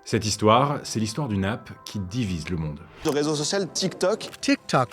Cette histoire, c'est l'histoire d'une app qui divise le monde. Le réseau social TikTok. TikTok.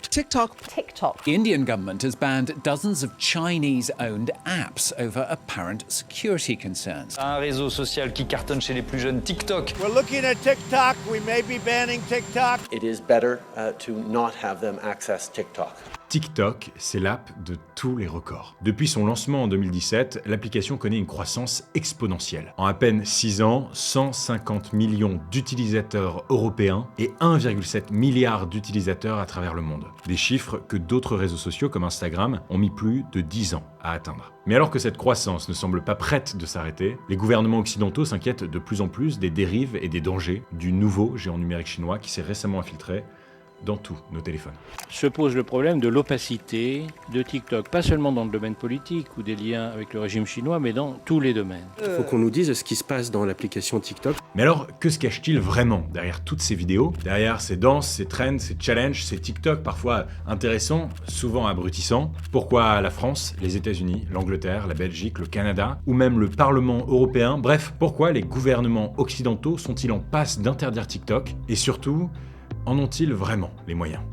The Indian government has banned dozens of Chinese-owned apps over apparent security concerns. Un réseau social qui cartonne chez les plus jeunes, TikTok. We're looking at TikTok. We may be banning TikTok. It is better to not have them access TikTok. TikTok, c'est l'app de tous les records. Depuis son lancement en 2017, l'application connaît une croissance exponentielle. En à peine 6 ans, 150 millions d'utilisateurs européens et 1,7 milliard d'utilisateurs à travers le monde. Des chiffres que d'autres réseaux sociaux comme Instagram ont mis plus de 10 ans à atteindre. Mais alors que cette croissance ne semble pas prête de s'arrêter, les gouvernements occidentaux s'inquiètent de plus en plus des dérives et des dangers du nouveau géant numérique chinois qui s'est récemment infiltré dans tous nos téléphones. Se pose le problème de l'opacité de TikTok, pas seulement dans le domaine politique ou des liens avec le régime chinois, mais dans tous les domaines. Il faut qu'on nous dise ce qui se passe dans l'application TikTok. Mais alors, que se cache-t-il vraiment derrière toutes ces vidéos, derrière ces danses, ces trends, ces challenges, ces TikTok parfois intéressants, souvent abrutissants? Pourquoi la France, les États-Unis, l'Angleterre, la Belgique, le Canada, ou même le Parlement européen? Bref, pourquoi les gouvernements occidentaux sont-ils en passe d'interdire TikTok? Et surtout, en ont-ils vraiment les moyens?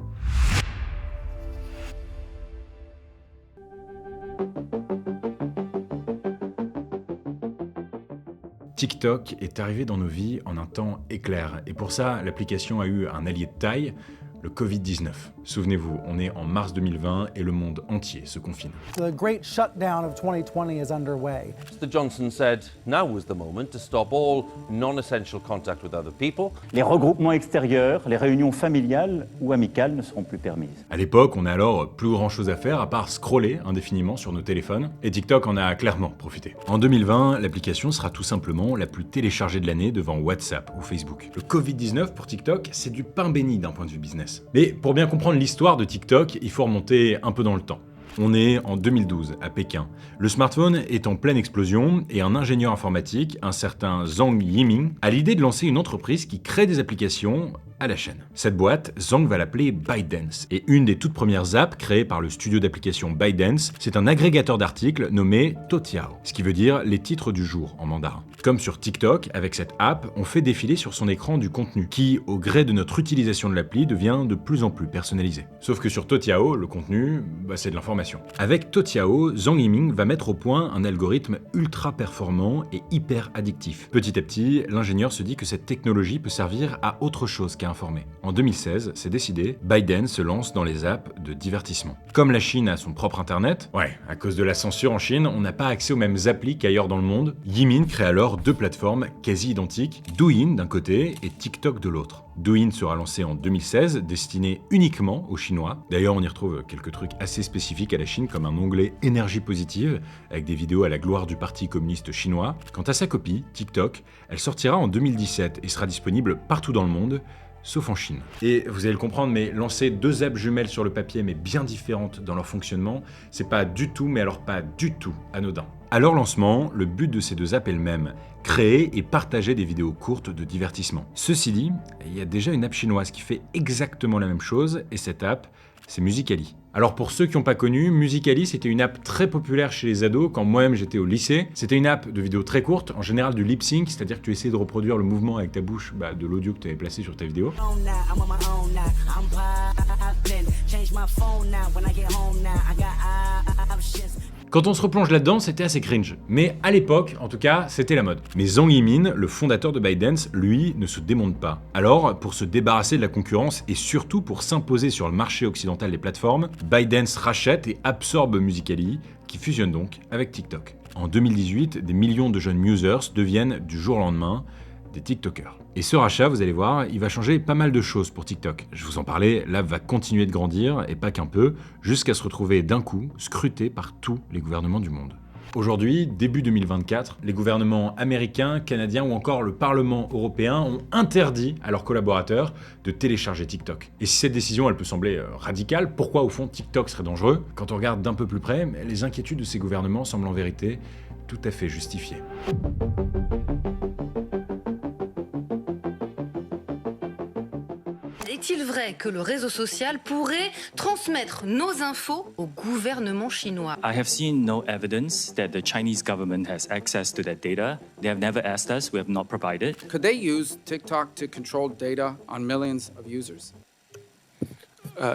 TikTok est arrivé dans nos vies en un temps éclair, et pour ça, l'application a eu un allié de taille, le Covid-19. Souvenez-vous, on est en mars 2020 et le monde entier se confine. The great shutdown of 2020 is underway. Mr. Johnson said now was the moment to stop all non-essential contact with other people. Les regroupements extérieurs, les réunions familiales ou amicales ne seront plus permises. À l'époque, on n'a alors plus grand chose à faire à part scroller indéfiniment sur nos téléphones, et TikTok en a clairement profité. En 2020, l'application sera tout simplement la plus téléchargée de l'année devant WhatsApp ou Facebook. Le Covid-19 pour TikTok, c'est du pain béni d'un point de vue business. Mais pour bien comprendre l'histoire de TikTok, il faut remonter un peu dans le temps. On est en 2012 à Pékin. Le smartphone est en pleine explosion et un ingénieur informatique, un certain Zhang Yiming, a l'idée de lancer une entreprise qui crée des applications à la chaîne. Cette boîte, Zhang va l'appeler ByteDance. Et une des toutes premières apps créées par le studio d'application ByteDance, c'est un agrégateur d'articles nommé Toutiao, ce qui veut dire les titres du jour en mandarin. Comme sur TikTok, avec cette app, on fait défiler sur son écran du contenu qui, au gré de notre utilisation de l'appli, devient de plus en plus personnalisé. Sauf que sur Toutiao, le contenu, c'est de l'information. Avec Toutiao, Zhang Yiming va mettre au point un algorithme ultra performant et hyper addictif. Petit à petit, l'ingénieur se dit que cette technologie peut servir à autre chose qu'à informer. En 2016, c'est décidé, ByteDance se lance dans les apps de divertissement. Comme la Chine a son propre internet, à cause de la censure en Chine, on n'a pas accès aux mêmes applis qu'ailleurs dans le monde. Yiming crée alors deux plateformes quasi identiques, Douyin d'un côté et TikTok de l'autre. Douyin sera lancé en 2016, destiné uniquement aux Chinois. D'ailleurs, on y retrouve quelques trucs assez spécifiques à la Chine, comme un onglet énergie positive, avec des vidéos à la gloire du Parti communiste chinois. Quant à sa copie, TikTok, elle sortira en 2017 et sera disponible partout dans le monde, sauf en Chine. Et vous allez le comprendre, mais lancer deux apps jumelles sur le papier, mais bien différentes dans leur fonctionnement, c'est pas du tout, mais alors pas du tout anodin. À leur lancement, le but de ces deux apps est le même, créer et partager des vidéos courtes de divertissement. Ceci dit, il y a déjà une app chinoise qui fait exactement la même chose, et cette app, c'est Musical.ly. Alors pour ceux qui n'ont pas connu, Musical.ly c'était une app très populaire chez les ados quand moi-même j'étais au lycée. C'était une app de vidéos très courtes, en général du lip sync, c'est-à-dire que tu essayais de reproduire le mouvement avec ta bouche de l'audio que tu avais placé sur ta vidéo. Quand on se replonge là-dedans, c'était assez cringe. Mais à l'époque, en tout cas, c'était la mode. Mais Zhang Yiming, le fondateur de ByteDance, lui, ne se démonte pas. Alors, pour se débarrasser de la concurrence et surtout pour s'imposer sur le marché occidental des plateformes, ByteDance rachète et absorbe Musical.ly, qui fusionne donc avec TikTok. En 2018, des millions de jeunes users deviennent du jour au lendemain des TikTokers. Et ce rachat, vous allez voir, il va changer pas mal de choses pour TikTok. Je vous en parlais, l'app va continuer de grandir, et pas qu'un peu, jusqu'à se retrouver d'un coup scruté par tous les gouvernements du monde. Aujourd'hui, début 2024, les gouvernements américains, canadiens ou encore le Parlement européen ont interdit à leurs collaborateurs de télécharger TikTok. Et si cette décision, elle peut sembler radicale, pourquoi au fond TikTok serait dangereux? Quand on regarde d'un peu plus près, les inquiétudes de ces gouvernements semblent en vérité tout à fait justifiées. est-il vrai que le réseau social pourrait transmettre nos infos au gouvernement chinois? I have seen no evidence that the Chinese government has access to that data. They have never asked us, we have not provided. Could they use TikTok to control data on millions of users?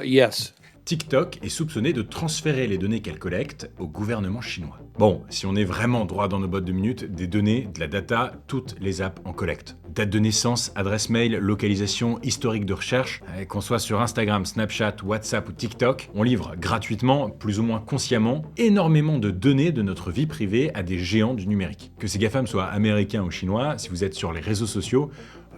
Yes. TikTok est soupçonné de transférer les données qu'elle collecte au gouvernement chinois. Bon, si on est vraiment droit dans nos bottes de minutes, des données, de la data, toutes les apps en collectent. Date de naissance, adresse mail, localisation, historique de recherche, qu'on soit sur Instagram, Snapchat, WhatsApp ou TikTok, on livre gratuitement, plus ou moins consciemment, énormément de données de notre vie privée à des géants du numérique. Que ces GAFAM soient américains ou chinois, si vous êtes sur les réseaux sociaux,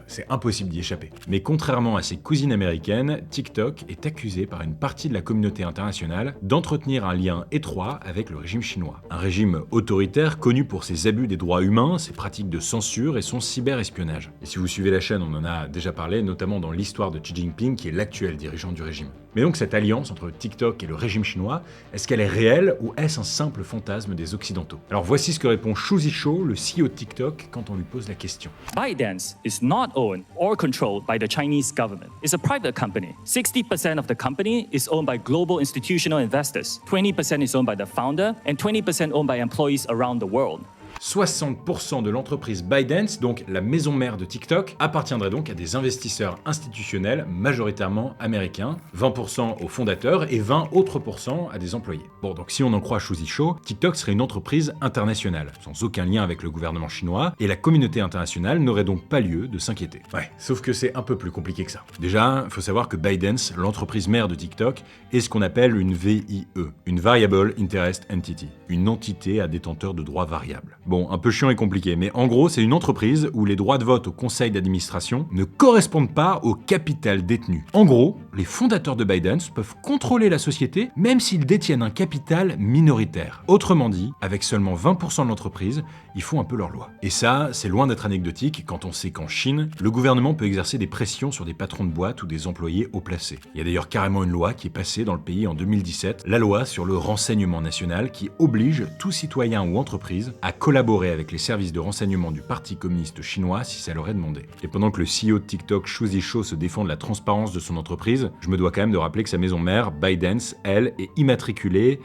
c'est impossible d'y échapper. Mais contrairement à ses cousines américaines, TikTok est accusé par une partie de la communauté internationale d'entretenir un lien étroit avec le régime chinois. Un régime autoritaire connu pour ses abus des droits humains, ses pratiques de censure et son cyberespionnage. Et si vous suivez la chaîne, on en a déjà parlé, notamment dans l'histoire de Xi Jinping, qui est l'actuel dirigeant du régime. Mais donc cette alliance entre TikTok et le régime chinois, est-ce qu'elle est réelle ou est-ce un simple fantasme des Occidentaux? Alors voici ce que répond Shu Zhisho, le CEO de TikTok, quand on lui pose la question. ByteDance is not owned or controlled by the Chinese government. It's a private company. 60% of the company is owned by global institutional investors. 20% is owned by the founder and 20% owned by employees around the world. 60% de l'entreprise ByteDance, donc la maison mère de TikTok, appartiendrait donc à des investisseurs institutionnels majoritairement américains, 20% aux fondateurs et 20 autres % à des employés. Bon, donc si on en croit Shu Zhisho, TikTok serait une entreprise internationale, sans aucun lien avec le gouvernement chinois, et la communauté internationale n'aurait donc pas lieu de s'inquiéter. Ouais, sauf que c'est un peu plus compliqué que ça. Déjà, il faut savoir que ByteDance, l'entreprise mère de TikTok, est ce qu'on appelle une VIE, une Variable Interest Entity, une entité à détenteur de droits variables. Bon, un peu chiant et compliqué, mais en gros, c'est une entreprise où les droits de vote au conseil d'administration ne correspondent pas au capital détenu. En gros, les fondateurs de ByteDance peuvent contrôler la société même s'ils détiennent un capital minoritaire. Autrement dit, avec seulement 20% de l'entreprise, ils font un peu leur loi. Et ça, c'est loin d'être anecdotique quand on sait qu'en Chine, le gouvernement peut exercer des pressions sur des patrons de boîte ou des employés haut placés. Il y a d'ailleurs carrément une loi qui est passée dans le pays en 2017, la loi sur le renseignement national qui oblige tout citoyen ou entreprise à collaborer avec les services de renseignement du Parti communiste chinois si ça leur est demandé. Et pendant que le CEO de TikTok, Shu Zhisho, se défend de la transparence de son entreprise, je me dois quand même de rappeler que sa maison mère, ByteDance, elle, est immatriculée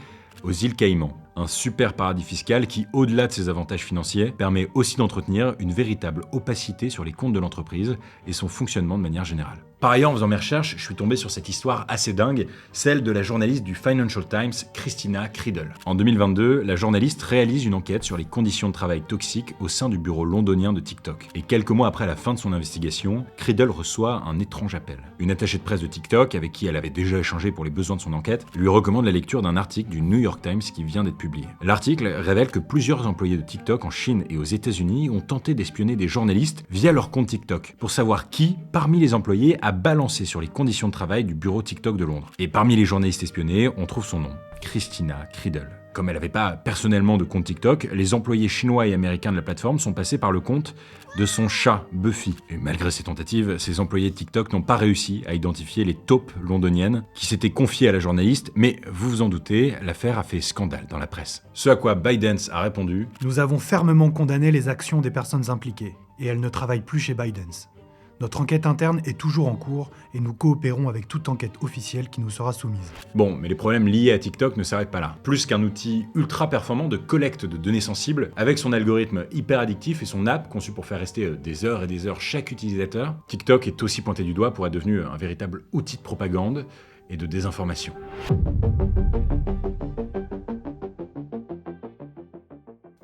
aux îles Caïmans. Un super paradis fiscal qui, au-delà de ses avantages financiers, permet aussi d'entretenir une véritable opacité sur les comptes de l'entreprise et son fonctionnement de manière générale. Par ailleurs, en faisant mes recherches, je suis tombé sur cette histoire assez dingue, celle de la journaliste du Financial Times, Christina Criddle. En 2022, la journaliste réalise une enquête sur les conditions de travail toxiques au sein du bureau londonien de TikTok. Et quelques mois après la fin de son investigation, Criddle reçoit un étrange appel. Une attachée de presse de TikTok, avec qui elle avait déjà échangé pour les besoins de son enquête, lui recommande la lecture d'un article du New York Times qui vient d'être publié. L'article révèle que plusieurs employés de TikTok en Chine et aux États-Unis ont tenté d'espionner des journalistes via leur compte TikTok, pour savoir qui, parmi les employés, a balancé sur les conditions de travail du bureau TikTok de Londres. Et parmi les journalistes espionnés, on trouve son nom, Christina Criddle. Comme elle n'avait pas personnellement de compte TikTok, les employés chinois et américains de la plateforme sont passés par le compte de son chat, Buffy. Et malgré ces tentatives, ces employés de TikTok n'ont pas réussi à identifier les taupes londoniennes qui s'étaient confiées à la journaliste, mais vous vous en doutez, l'affaire a fait scandale dans la presse. Ce à quoi ByteDance a répondu « Nous avons fermement condamné les actions des personnes impliquées, et elles ne travaillent plus chez ByteDance. Notre enquête interne est toujours en cours et nous coopérons avec toute enquête officielle qui nous sera soumise. » Bon, mais les problèmes liés à TikTok ne s'arrêtent pas là. Plus qu'un outil ultra performant de collecte de données sensibles, avec son algorithme hyper addictif et son app conçue pour faire rester des heures et des heures chaque utilisateur, TikTok est aussi pointé du doigt pour être devenu un véritable outil de propagande et de désinformation.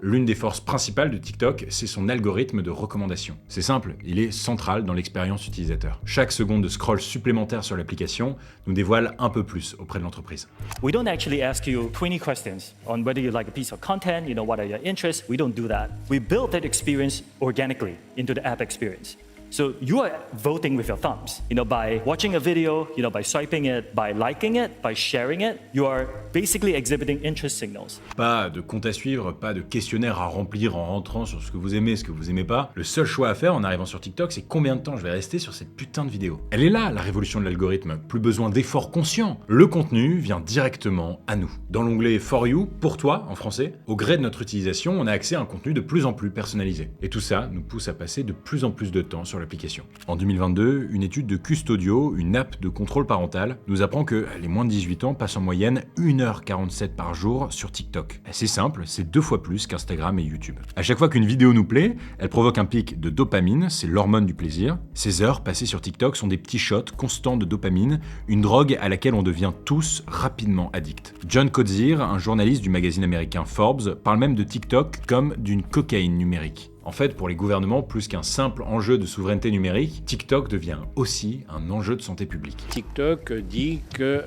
L'une des forces principales de TikTok, c'est son algorithme de recommandation. C'est simple, il est central dans l'expérience utilisateur. Chaque seconde de scroll supplémentaire sur l'application nous dévoile un peu plus auprès de l'entreprise. We don't actually ask you 20 questions on whether you like a piece of content, what are your interests. We don't do that. We build that experience organically into the app experience. So you are voting with your thumbs, by watching a video, by swiping it, by liking it, by sharing it, you are basically exhibiting interest signals. Pas de compte à suivre, pas de questionnaire à remplir en rentrant sur ce que vous aimez, ce que vous aimez pas. Le seul choix à faire en arrivant sur TikTok, c'est combien de temps je vais rester sur cette putain de vidéo. Elle est là, la révolution de l'algorithme. Plus besoin d'efforts conscients. Le contenu vient directement à nous. Dans l'onglet For You, pour toi, en français, au gré de notre utilisation, on a accès à un contenu de plus en plus personnalisé. Et tout ça nous pousse à passer de plus en plus de temps sur sur l'application. En 2022, une étude de Custodio, une app de contrôle parental, nous apprend que les moins de 18 ans passent en moyenne 1h47 par jour sur TikTok. C'est simple, c'est 2 fois plus qu'Instagram et YouTube. À chaque fois qu'une vidéo nous plaît, elle provoque un pic de dopamine, c'est l'hormone du plaisir. Ces heures passées sur TikTok sont des petits shots constants de dopamine, une drogue à laquelle on devient tous rapidement addicts. John Kotzir, un journaliste du magazine américain Forbes, parle même de TikTok comme d'une cocaïne numérique. En fait, pour les gouvernements, plus qu'un simple enjeu de souveraineté numérique, TikTok devient aussi un enjeu de santé publique. TikTok dit que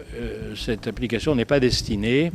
cette application n'est pas destinée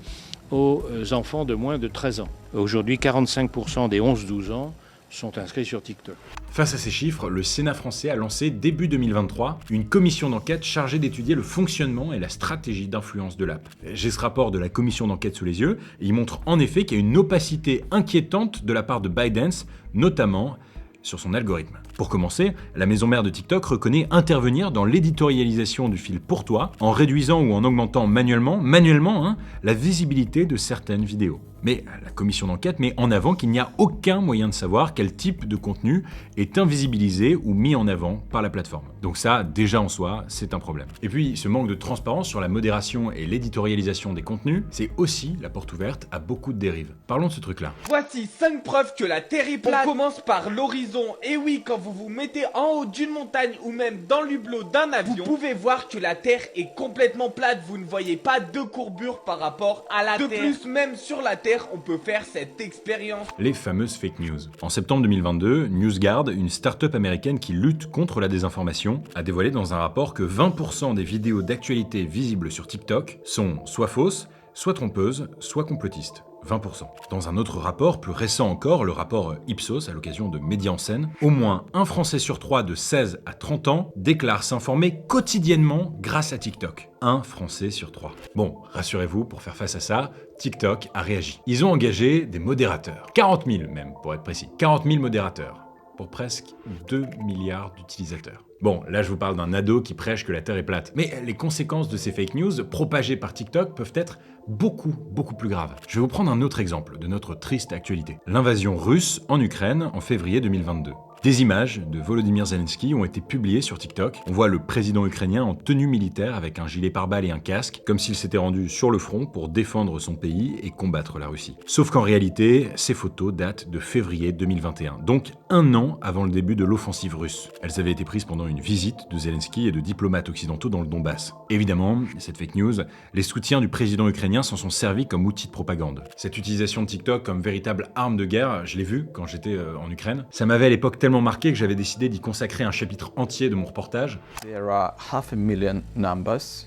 aux enfants de moins de 13 ans. Aujourd'hui, 45% des 11-12 ans sont inscrits sur TikTok. Face à ces chiffres, le Sénat français a lancé début 2023 une commission d'enquête chargée d'étudier le fonctionnement et la stratégie d'influence de l'app. J'ai ce rapport de la commission d'enquête sous les yeux et il montre en effet qu'il y a une opacité inquiétante de la part de ByteDance, notamment sur son algorithme. Pour commencer, la maison mère de TikTok reconnaît intervenir dans l'éditorialisation du fil pour toi en réduisant ou en augmentant manuellement, la visibilité de certaines vidéos. Mais la commission d'enquête met en avant qu'il n'y a aucun moyen de savoir quel type de contenu est invisibilisé ou mis en avant par la plateforme. Donc ça, déjà en soi, c'est un problème. Et puis, ce manque de transparence sur la modération et l'éditorialisation des contenus, c'est aussi la porte ouverte à beaucoup de dérives. Parlons de ce truc-là. Voici 5 preuves que la Terre est plate. On commence par l'horizon. Et oui, quand vous vous mettez en haut d'une montagne ou même dans l'hublot d'un avion, vous pouvez voir que la Terre est complètement plate. Vous ne voyez pas de courbure par rapport à la Terre. De plus, même sur la Terre, on peut faire cette expérience. Les fameuses fake news. En septembre 2022, NewsGuard, une start-up américaine qui lutte contre la désinformation, a dévoilé dans un rapport que 20% des vidéos d'actualité visibles sur TikTok sont soit fausses, soit trompeuses, soit complotistes. 20%. Dans un autre rapport, plus récent encore, le rapport Ipsos, à l'occasion de Média en scène, au moins un Français sur 3 de 16 à 30 ans déclare s'informer quotidiennement grâce à TikTok. Un Français sur 3. Bon, rassurez-vous, pour faire face à ça, TikTok a réagi. Ils ont engagé des modérateurs. 40 000 même, pour être précis. 40 000 modérateurs. Pour presque 2 milliards d'utilisateurs. Bon, là je vous parle d'un ado qui prêche que la Terre est plate. Mais les conséquences de ces fake news propagées par TikTok peuvent être beaucoup plus graves. Je vais vous prendre un autre exemple de notre triste actualité. L'invasion russe en Ukraine en février 2022. Des images de Volodymyr Zelensky ont été publiées sur TikTok. On voit le président ukrainien en tenue militaire avec un gilet pare-balles et un casque, comme s'il s'était rendu sur le front pour défendre son pays et combattre la Russie. Sauf qu'en réalité, ces photos datent de février 2021, donc un an avant le début de l'offensive russe. Elles avaient été prises pendant une visite de Zelensky et de diplomates occidentaux dans le Donbass. Évidemment, cette fake news, les soutiens du président ukrainien s'en sont servis comme outil de propagande. Cette utilisation de TikTok comme véritable arme de guerre, je l'ai vu quand j'étais en Ukraine. Ça m'avait à l'époque tellement marqué que j'avais décidé d'y consacrer un chapitre entier de mon reportage. There are 500,000 numbers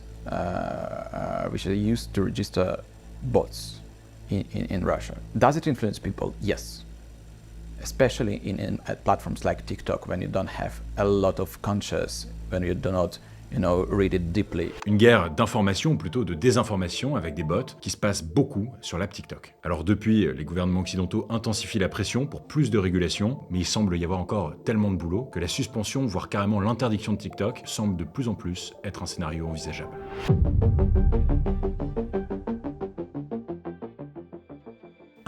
which are used to register bots in Russia. Does it influence people? Yes. Especially in platforms like TikTok, when you don't have a lot of conscience, when you do not read it deeply. Une guerre d'information, ou plutôt de désinformation avec des bots qui se passe beaucoup sur l'app TikTok. Alors depuis, les gouvernements occidentaux intensifient la pression pour plus de régulation, mais il semble y avoir encore tellement de boulot que la suspension, voire carrément l'interdiction de TikTok, semble de plus en plus être un scénario envisageable.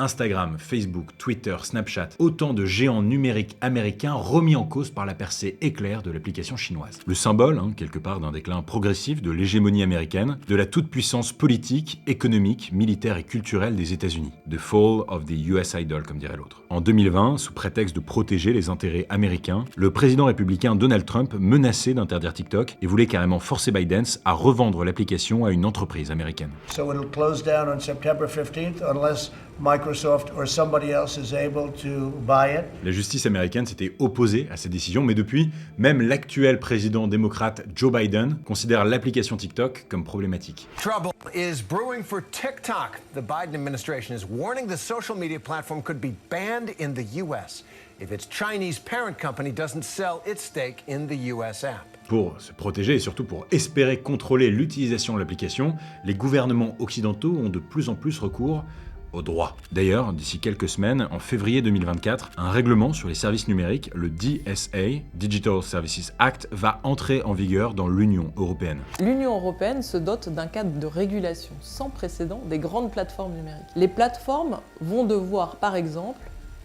Instagram, Facebook, Twitter, Snapchat, autant de géants numériques américains remis en cause par la percée éclair de l'application chinoise. Le symbole, quelque part, d'un déclin progressif de l'hégémonie américaine, de la toute-puissance politique, économique, militaire et culturelle des États-Unis. The fall of the US idol, comme dirait l'autre. En 2020, sous prétexte de protéger les intérêts américains, le président républicain Donald Trump menaçait d'interdire TikTok et voulait carrément forcer ByteDance à revendre l'application à une entreprise américaine. So it'll close down on September 15th unless Microsoft or somebody else is able to buy it. La justice américaine s'était opposée à cette décision, mais depuis, même l'actuel président démocrate Joe Biden considère l'application TikTok comme problématique. Trouble is brewing for TikTok. The Biden administration is warning the social media platform could be banned in the US if its Chinese parent company doesn't sell its stake in the US app. Pour se protéger et surtout pour espérer contrôler l'utilisation de l'application, les gouvernements occidentaux ont de plus en plus recours au droit. D'ailleurs, d'ici quelques semaines, en février 2024, un règlement sur les services numériques, le DSA, Digital Services Act, va entrer en vigueur dans l'Union européenne. L'Union européenne se dote d'un cadre de régulation sans précédent des grandes plateformes numériques. Les plateformes vont devoir, par exemple,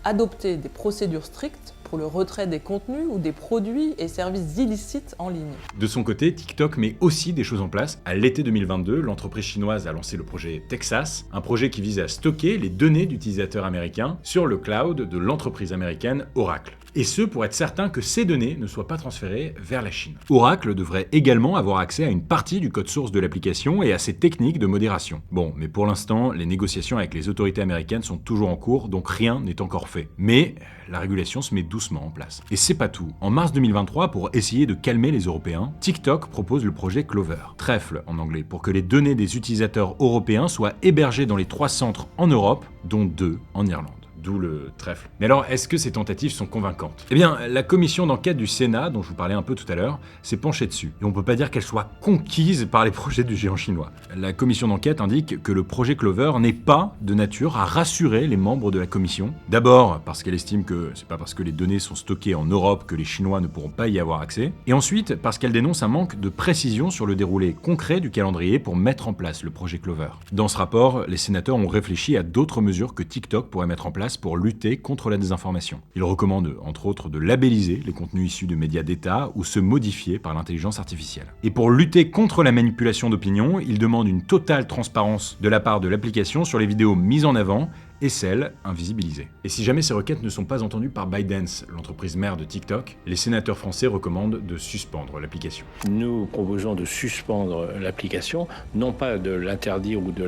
adopter des procédures strictes pour le retrait des contenus ou des produits et services illicites en ligne. De son côté, TikTok met aussi des choses en place. À l'été 2022, l'entreprise chinoise a lancé le projet Texas, un projet qui vise à stocker les données d'utilisateurs américains sur le cloud de l'entreprise américaine Oracle. Et ce, pour être certain que ces données ne soient pas transférées vers la Chine. Oracle devrait également avoir accès à une partie du code source de l'application et à ses techniques de modération. Bon, mais pour l'instant, les négociations avec les autorités américaines sont toujours en cours, donc rien n'est encore fait. Mais la régulation se met doucement en place. Et c'est pas tout. En mars 2023, pour essayer de calmer les Européens, TikTok propose le projet Clover, trèfle en anglais, pour que les données des utilisateurs européens soient hébergées dans les 3 centres en Europe, dont 2 en Irlande. D'où le trèfle. Mais alors, est-ce que ces tentatives sont convaincantes? Eh bien, la commission d'enquête du Sénat, dont je vous parlais un peu tout à l'heure, s'est penchée dessus. Et on peut pas dire qu'elle soit conquise par les projets du géant chinois. La commission d'enquête indique que le projet Clover n'est pas de nature à rassurer les membres de la commission. D'abord, parce qu'elle estime que c'est pas parce que les données sont stockées en Europe que les Chinois ne pourront pas y avoir accès. Et ensuite, parce qu'elle dénonce un manque de précision sur le déroulé concret du calendrier pour mettre en place le projet Clover. Dans ce rapport, les sénateurs ont réfléchi à d'autres mesures que TikTok pourrait mettre en place pour lutter contre la désinformation. Ils recommandent, entre autres, de labelliser les contenus issus de médias d'État ou ceux modifiés par l'intelligence artificielle. Et pour lutter contre la manipulation d'opinion, ils demandent une totale transparence de la part de l'application sur les vidéos mises en avant et celles invisibilisées. Et si jamais ces requêtes ne sont pas entendues par ByteDance, l'entreprise mère de TikTok, les sénateurs français recommandent de suspendre l'application. Nous proposons de suspendre l'application, non pas de l'interdire ou de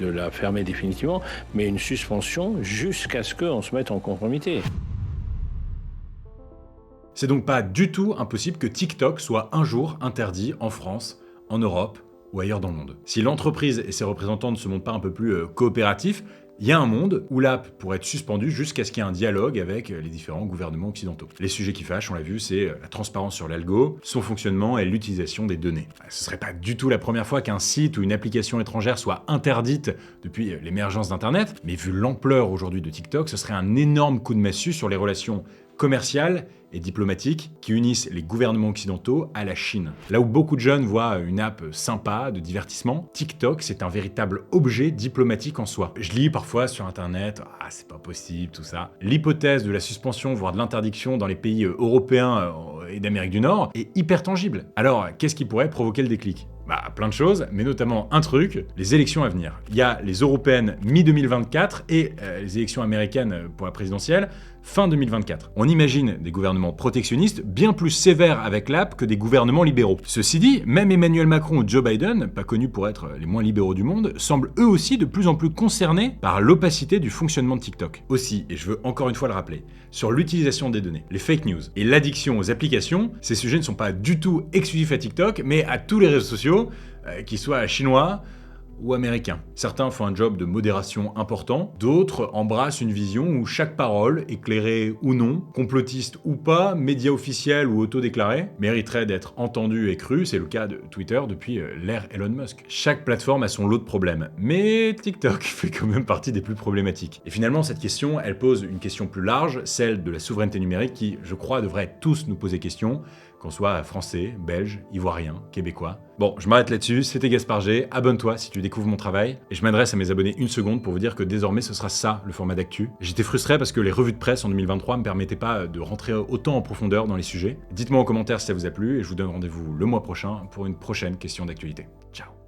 la fermer définitivement, mais une suspension jusqu'à ce qu'on se mette en conformité. C'est donc pas du tout impossible que TikTok soit un jour interdit en France, en Europe ou ailleurs dans le monde. Si l'entreprise et ses représentants ne se montrent pas un peu plus coopératifs, il y a un monde où l'app pourrait être suspendue jusqu'à ce qu'il y ait un dialogue avec les différents gouvernements occidentaux. Les sujets qui fâchent, on l'a vu, c'est la transparence sur l'algo, son fonctionnement et l'utilisation des données. Ce serait pas du tout la première fois qu'un site ou une application étrangère soit interdite depuis l'émergence d'Internet, mais vu l'ampleur aujourd'hui de TikTok, ce serait un énorme coup de massue sur les relations commerciales et diplomatiques qui unissent les gouvernements occidentaux à la Chine. Là où beaucoup de jeunes voient une app sympa, de divertissement, TikTok, c'est un véritable objet diplomatique en soi. Je lis parfois sur Internet, « Ah, c'est pas possible, tout ça ». L'hypothèse de la suspension, voire de l'interdiction dans les pays européens et d'Amérique du Nord est hyper tangible. Alors, qu'est-ce qui pourrait provoquer le déclic ? Plein de choses, mais notamment un truc, les élections à venir. Il y a les européennes mi-2024 et les élections américaines pour la présidentielle fin 2024. On imagine des gouvernements protectionnistes bien plus sévères avec l'app que des gouvernements libéraux. Ceci dit, même Emmanuel Macron ou Joe Biden, pas connus pour être les moins libéraux du monde, semblent eux aussi de plus en plus concernés par l'opacité du fonctionnement de TikTok. Aussi, et je veux encore une fois le rappeler, sur l'utilisation des données, les fake news et l'addiction aux applications, ces sujets ne sont pas du tout exclusifs à TikTok, mais à tous les réseaux sociaux, qu'ils soient chinois ou américains. Certains font un job de modération important, d'autres embrassent une vision où chaque parole, éclairée ou non, complotiste ou pas, média officiel ou autodéclaré, mériterait d'être entendue et crue. C'est le cas de Twitter depuis l'ère Elon Musk. Chaque plateforme a son lot de problèmes, mais TikTok fait quand même partie des plus problématiques. Et finalement, cette question, elle pose une question plus large, celle de la souveraineté numérique qui, je crois, devrait tous nous poser question, qu'on soit français, belge, ivoirien, québécois. Bon, je m'arrête là-dessus, c'était Gaspard G, abonne-toi si tu découvres mon travail, et je m'adresse à mes abonnés une seconde pour vous dire que désormais ce sera ça le format d'actu. J'étais frustré parce que les revues de presse en 2023 me permettaient pas de rentrer autant en profondeur dans les sujets. Dites-moi en commentaire si ça vous a plu, et je vous donne rendez-vous le mois prochain pour une prochaine question d'actualité. Ciao.